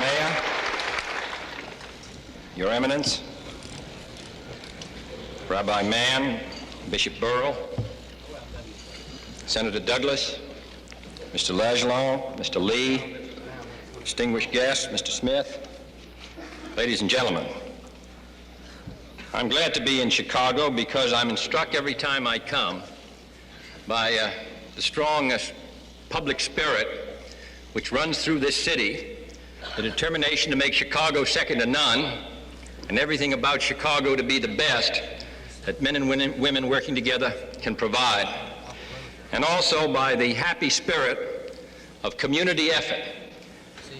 Mayor, Your Eminence, Rabbi Mann, Bishop Burrill, Senator Douglas, Mr. Logelin, Mr. Lee, distinguished guests, Mr. Smith, ladies and gentlemen. I'm glad to be in Chicago because I'm struck every time I come by the strong public spirit which runs through this city, the determination to make Chicago second to none, and everything about Chicago to be the best that men and women working together can provide. And also by the happy spirit of community effort,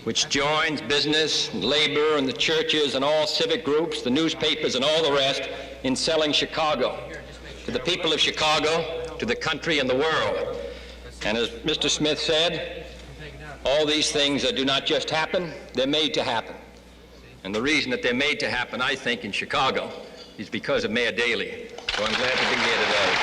which joins business and labor and the churches and all civic groups, the newspapers and all the rest in selling Chicago to the people of Chicago, to the country and the world. And as Mr. Smith said, all these things do not just happen, they're made to happen. And the reason that they're made to happen, I think, in Chicago is because of Mayor Daley. So I'm glad to be here today.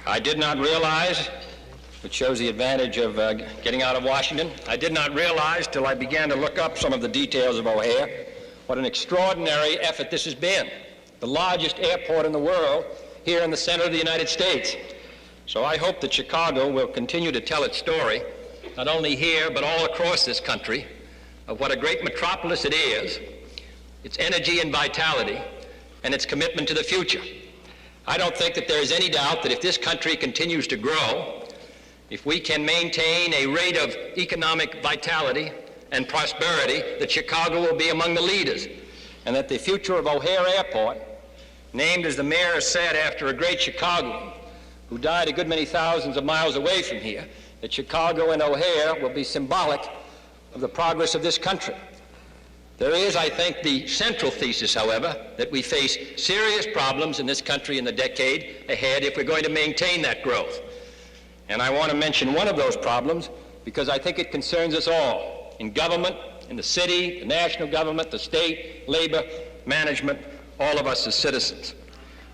I did not realize, which shows the advantage of getting out of Washington, I did not realize till I began to look up some of the details of O'Hare, what an extraordinary effort this has been. The largest airport in the world here in the center of the United States. So I hope that Chicago will continue to tell its story, not only here but all across this country, of what a great metropolis it is, its energy and vitality, and its commitment to the future. I don't think that there is any doubt that if this country continues to grow, if we can maintain a rate of economic vitality and prosperity, that Chicago will be among the leaders, and that the future of O'Hare Airport, named as the mayor said after a great Chicagoan who died a good many thousands of miles away from here, that Chicago and O'Hare will be symbolic of the progress of this country. There is, I think, the central thesis, however, that we face serious problems in this country in the decade ahead if we're going to maintain that growth. And I want to mention one of those problems because I think it concerns us all, in government, in the city, the national government, the state, labor, management, all of us as citizens.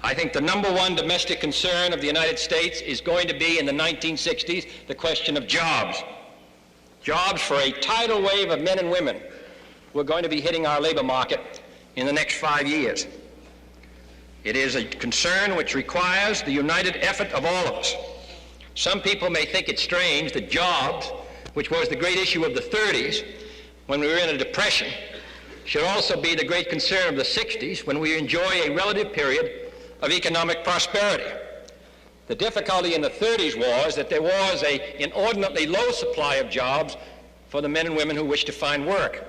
I think the number one domestic concern of the United States is going to be in the 1960s the question of jobs. Jobs for a tidal wave of men and women who are going to be hitting our labor market in the next 5 years. It is a concern which requires the united effort of all of us. Some people may think it strange that jobs, which was the great issue of the 30s when we were in a depression, should also be the great concern of the 60s when we enjoy a relative period of economic prosperity. The difficulty in the 30s was that there was an inordinately low supply of jobs for the men and women who wish to find work.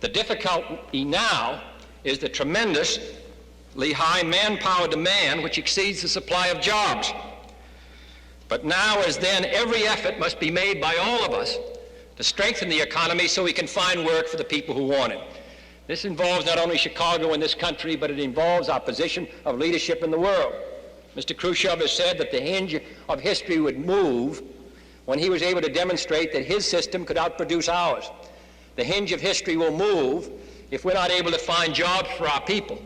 The difficulty now is the tremendously high manpower demand which exceeds the supply of jobs. But now as then, every effort must be made by all of us to strengthen the economy so we can find work for the people who want it. This involves not only Chicago and this country, but it involves our position of leadership in the world. Mr. Khrushchev has said that the hinge of history would move when he was able to demonstrate that his system could outproduce ours. The hinge of history will move if we're not able to find jobs for our people,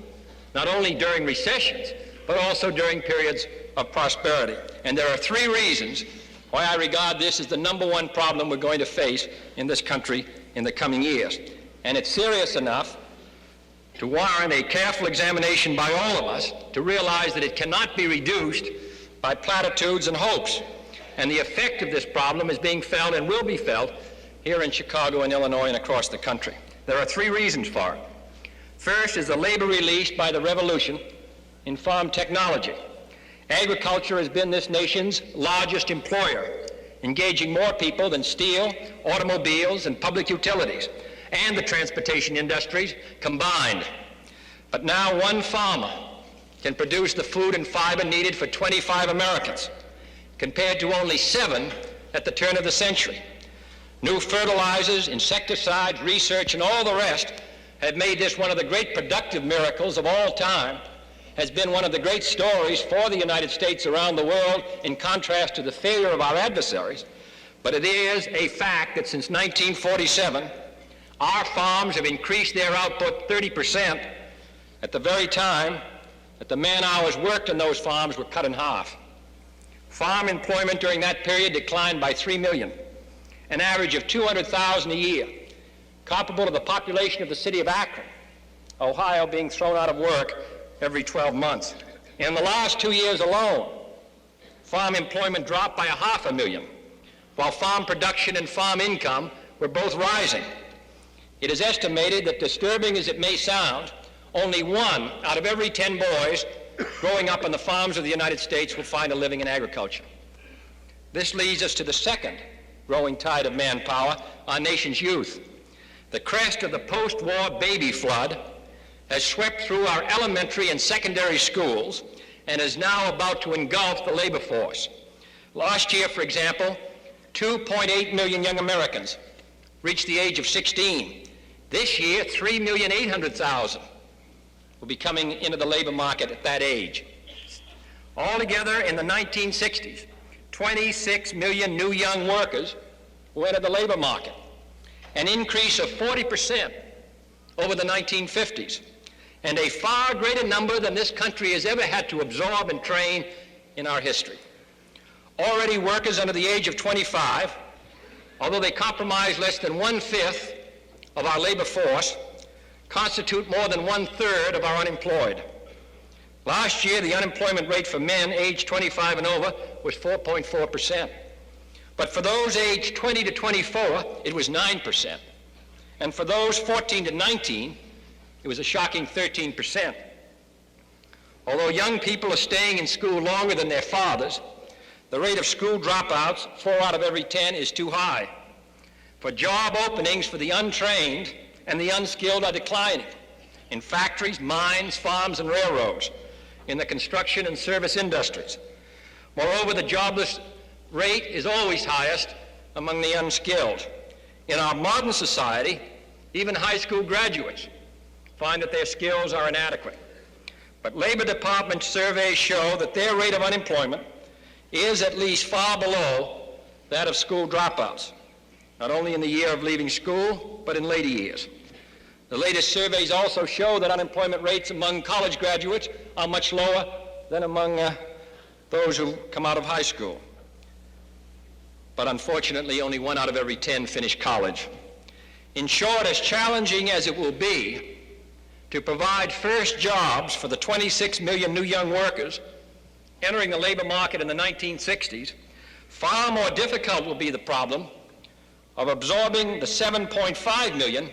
not only during recessions, but also during periods of prosperity. And there are three reasons why I regard this as the number one problem we're going to face in this country in the coming years. And it's serious enough to warrant a careful examination by all of us to realize that it cannot be reduced by platitudes and hopes. And the effect of this problem is being felt and will be felt here in Chicago and Illinois and across the country. There are three reasons for it. First is the labor released by the revolution in farm technology. Agriculture has been this nation's largest employer, engaging more people than steel, automobiles, and public utilities, and the transportation industries combined. But now one farmer can produce the food and fiber needed for 25 Americans, compared to only 7 at the turn of the century. New fertilizers, insecticides, research, and all the rest have made this one of the great productive miracles of all time, has been one of the great stories for the United States around the world in contrast to the failure of our adversaries. But it is a fact that since 1947, our farms have increased their output 30% at the very time that the man-hours worked in those farms were cut in half. Farm employment during that period declined by 3 million, an average of 200,000 a year, comparable to the population of the city of Akron, Ohio being thrown out of work every 12 months. In the last 2 years alone, farm employment dropped by 500,000, while farm production and farm income were both rising. It is estimated that, disturbing as it may sound, only 1 out of every 10 boys growing up on the farms of the United States will find a living in agriculture. This leads us to the second growing tide of manpower, our nation's youth. The crest of the post-war baby flood has swept through our elementary and secondary schools and is now about to engulf the labor force. Last year, for example, 2.8 million young Americans reached the age of 16. This year, 3,800,000 will be coming into the labor market at that age. Altogether, in the 1960s, 26 million new young workers who entered the labor market, an increase of 40% over the 1950s, and a far greater number than this country has ever had to absorb and train in our history. Already workers under the age of 25, although they comprise less than 1/5 of our labor force, constitute more than 1/3 of our unemployed. Last year, the unemployment rate for men aged 25 and over was 4.4%. But for those aged 20 to 24, it was 9%. And for those 14 to 19, it was a shocking 13%. Although young people are staying in school longer than their fathers, the rate of school dropouts, 4 out of every 10, is too high. For job openings for the untrained and the unskilled are declining in factories, mines, farms, and railroads, in the construction and service industries. Moreover, the jobless rate is always highest among the unskilled. In our modern society, even high school graduates find that their skills are inadequate. But Labor Department surveys show that their rate of unemployment is at least far below that of school dropouts, not only in the year of leaving school, but in later years. The latest surveys also show that unemployment rates among college graduates are much lower than among those who come out of high school. But unfortunately, only 1 out of every 10 finish college. In short, as challenging as it will be to provide first jobs for the 26 million new young workers entering the labor market in the 1960s, far more difficult will be the problem of absorbing the 7.5 million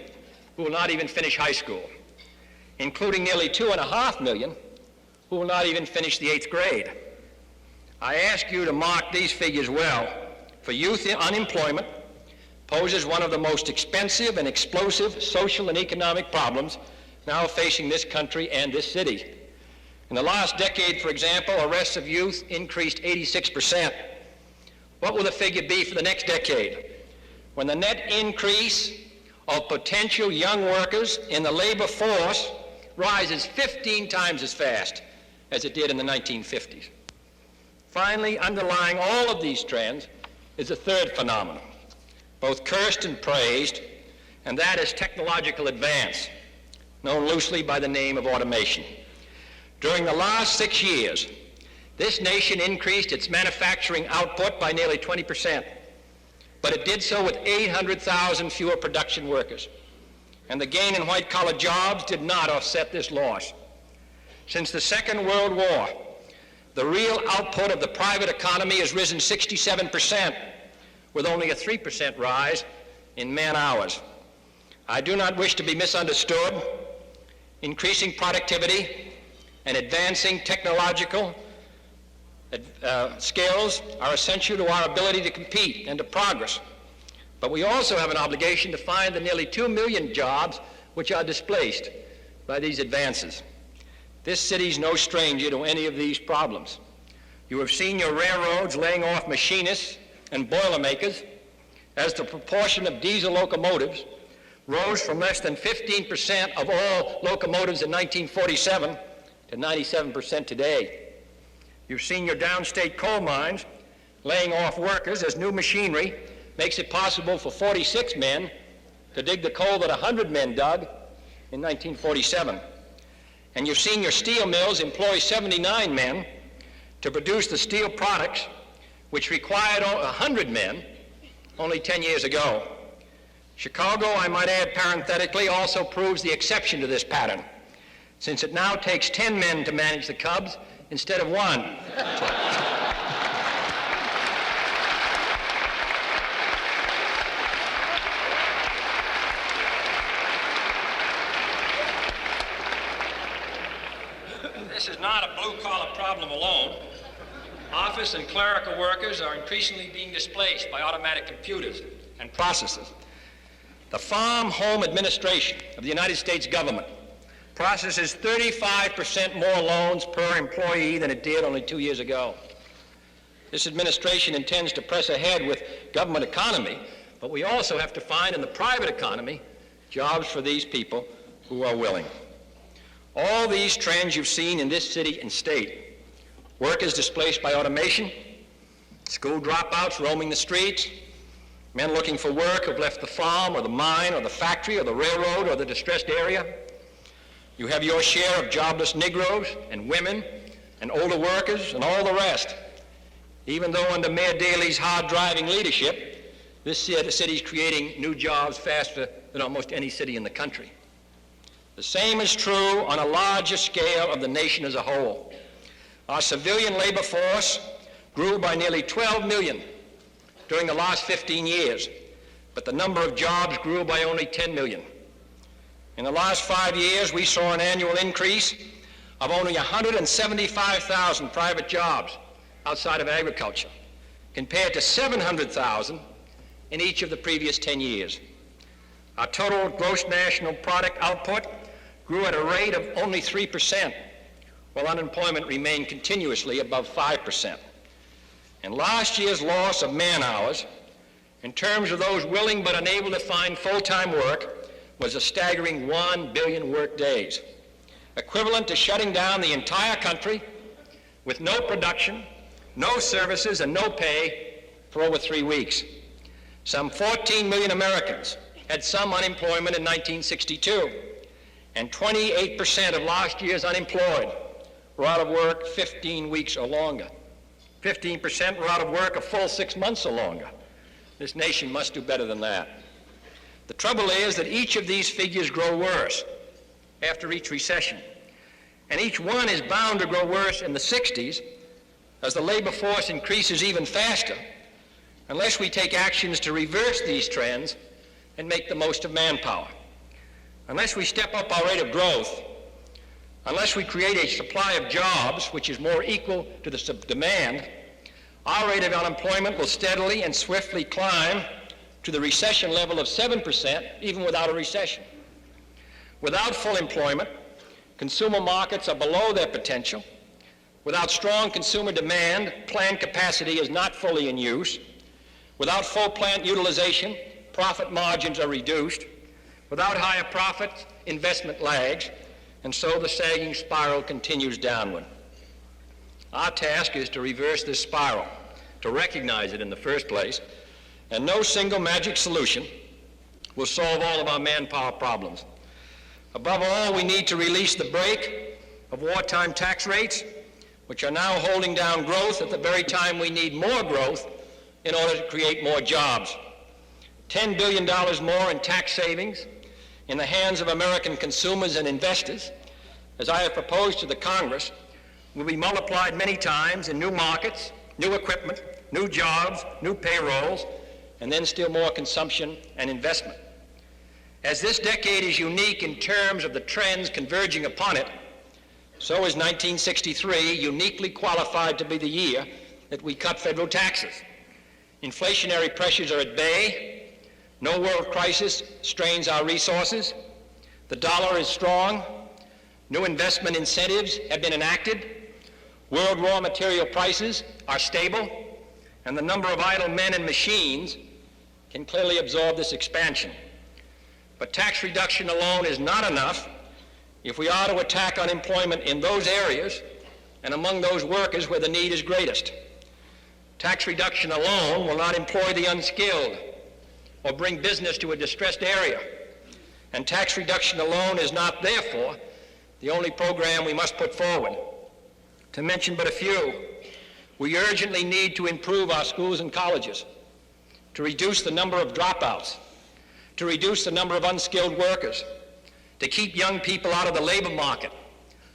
who will not even finish high school, including nearly 2.5 million who will not even finish the 8th grade. I ask you to mark these figures well, for youth unemployment poses one of the most expensive and explosive social and economic problems now facing this country and this city. In the last decade, for example, arrests of youth increased 86%. What will the figure be for the next decade, when the net increase of potential young workers in the labor force rises 15 times as fast as it did in the 1950s? Finally, underlying all of these trends is a third phenomenon, both cursed and praised, and that is technological advance, known loosely by the name of automation. During the last 6 years, this nation increased its manufacturing output by nearly 20%, but it did so with 800,000 fewer production workers. And the gain in white-collar jobs did not offset this loss. Since the Second World War, the real output of the private economy has risen 67%, with only a 3% rise in man-hours. I do not wish to be misunderstood. Increasing productivity and advancing technological skills are essential to our ability to compete and to progress. But we also have an obligation to find the nearly 2 million jobs which are displaced by these advances. This city is no stranger to any of these problems. You have seen your railroads laying off machinists and boilermakers as the proportion of diesel locomotives rose from less than 15% of all locomotives in 1947 to 97% today. You've seen your downstate coal mines laying off workers as new machinery makes it possible for 46 men to dig the coal that 100 men dug in 1947. And you've seen your steel mills employ 79 men to produce the steel products which required 100 men only 10 years ago. Chicago, I might add parenthetically, also proves the exception to this pattern, since it now takes 10 men to manage the Cubs instead of 1. This is not a blue-collar problem alone. Office and clerical workers are increasingly being displaced by automatic computers and processes. The Farm Home Administration of the United States government processes 35% more loans per employee than it did only 2 years ago. This administration intends to press ahead with government economy, but we also have to find in the private economy jobs for these people who are willing. All these trends you've seen in this city and state, workers displaced by automation, school dropouts roaming the streets, men looking for work who've left the farm or the mine or the factory or the railroad or the distressed area. You have your share of jobless Negroes and women and older workers and all the rest. Even though under Mayor Daley's hard-driving leadership, this city is creating new jobs faster than almost any city in the country. The same is true on a larger scale of the nation as a whole. Our civilian labor force grew by nearly 12 million during the last 15 years, but the number of jobs grew by only 10 million. In the last 5 years, we saw an annual increase of only 175,000 private jobs outside of agriculture, compared to 700,000 in each of the previous 10 years. Our total gross national product output grew at a rate of only 3%, while unemployment remained continuously above 5%. And last year's loss of man hours, in terms of those willing but unable to find full-time work, was a staggering 1 billion work days, equivalent to shutting down the entire country with no production, no services, and no pay for over 3 weeks. Some 14 million Americans had some unemployment in 1962, and 28% of last year's unemployed were out of work 15 weeks or longer. 15% were out of work a full 6 months or longer. This nation must do better than that. The trouble is that each of these figures grow worse after each recession, and each one is bound to grow worse in the 60s as the labor force increases even faster, unless we take actions to reverse these trends and make the most of manpower. Unless we step up our rate of growth, unless we create a supply of jobs which is more equal to the demand, our rate of unemployment will steadily and swiftly climb to the recession level of 7%, even without a recession. Without full employment, consumer markets are below their potential. Without strong consumer demand, plant capacity is not fully in use. Without full plant utilization, profit margins are reduced. Without higher profits, investment lags, and so the sagging spiral continues downward. Our task is to reverse this spiral, to recognize it in the first place, and no single magic solution will solve all of our manpower problems. Above all, we need to release the brake of wartime tax rates, which are now holding down growth at the very time we need more growth in order to create more jobs. $10 billion more in tax savings in the hands of American consumers and investors, as I have proposed to the Congress, will be multiplied many times in new markets, new equipment, new jobs, new payrolls, and then still more consumption and investment. As this decade is unique in terms of the trends converging upon it, so is 1963 uniquely qualified to be the year that we cut federal taxes. Inflationary pressures are at bay. No world crisis strains our resources. The dollar is strong. New investment incentives have been enacted. World raw material prices are stable, and the number of idle men and machines can clearly absorb this expansion. But tax reduction alone is not enough if we are to attack unemployment in those areas and among those workers where the need is greatest. Tax reduction alone will not employ the unskilled or bring business to a distressed area. And tax reduction alone is not, therefore, the only program we must put forward. To mention but a few, we urgently need to improve our schools and colleges, to reduce the number of dropouts, to reduce the number of unskilled workers, to keep young people out of the labor market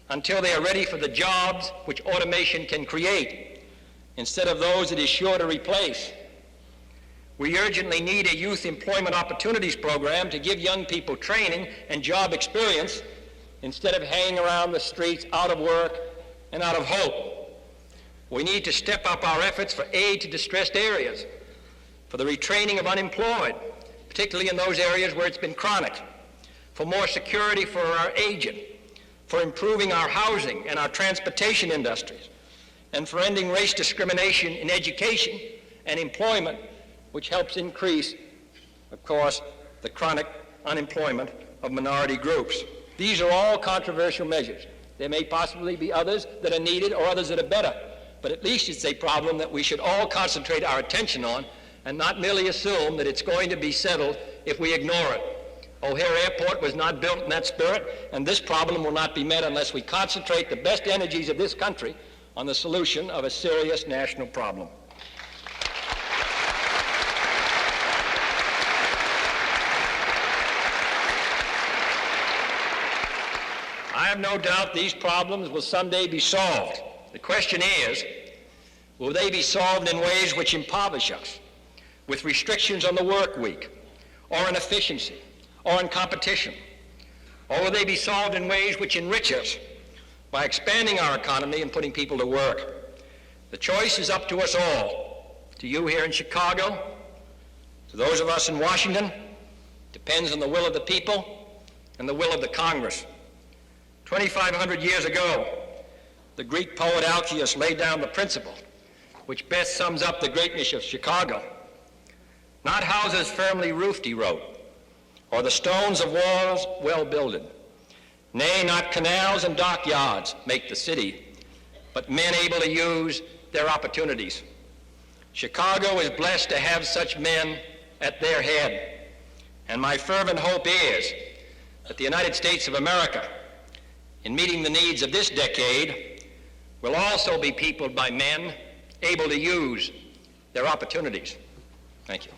until they are ready for the jobs which automation can create, instead of those it is sure to replace. We urgently need a youth employment opportunities program to give young people training and job experience instead of hanging around the streets out of work and out of hope. We need to step up our efforts for aid to distressed areas, for the retraining of unemployed, particularly in those areas where it's been chronic, for more security for our aged, for improving our housing and our transportation industries, and for ending race discrimination in education and employment, which helps increase, of course, the chronic unemployment of minority groups. These are all controversial measures. There may possibly be others that are needed or others that are better, but at least it's a problem that we should all concentrate our attention on and not merely assume that it's going to be settled if we ignore it. O'Hare Airport was not built in that spirit, and this problem will not be met unless we concentrate the best energies of this country on the solution of a serious national problem. I have no doubt these problems will someday be solved. The question is, will they be solved in ways which impoverish us, with restrictions on the work week, or in efficiency, or in competition? Or will they be solved in ways which enrich us by expanding our economy and putting people to work? The choice is up to us all, to you here in Chicago, to those of us in Washington. Depends on the will of the people and the will of the Congress. 2,500 years ago, the Greek poet Alcaeus laid down the principle which best sums up the greatness of Chicago. Not houses firmly roofed, he wrote, or the stones of walls well builded. Nay, not canals and dockyards make the city, but men able to use their opportunities. Chicago is blessed to have such men at their head, and my fervent hope is that the United States of America, in meeting the needs of this decade, will also be peopled by men able to use their opportunities. Thank you.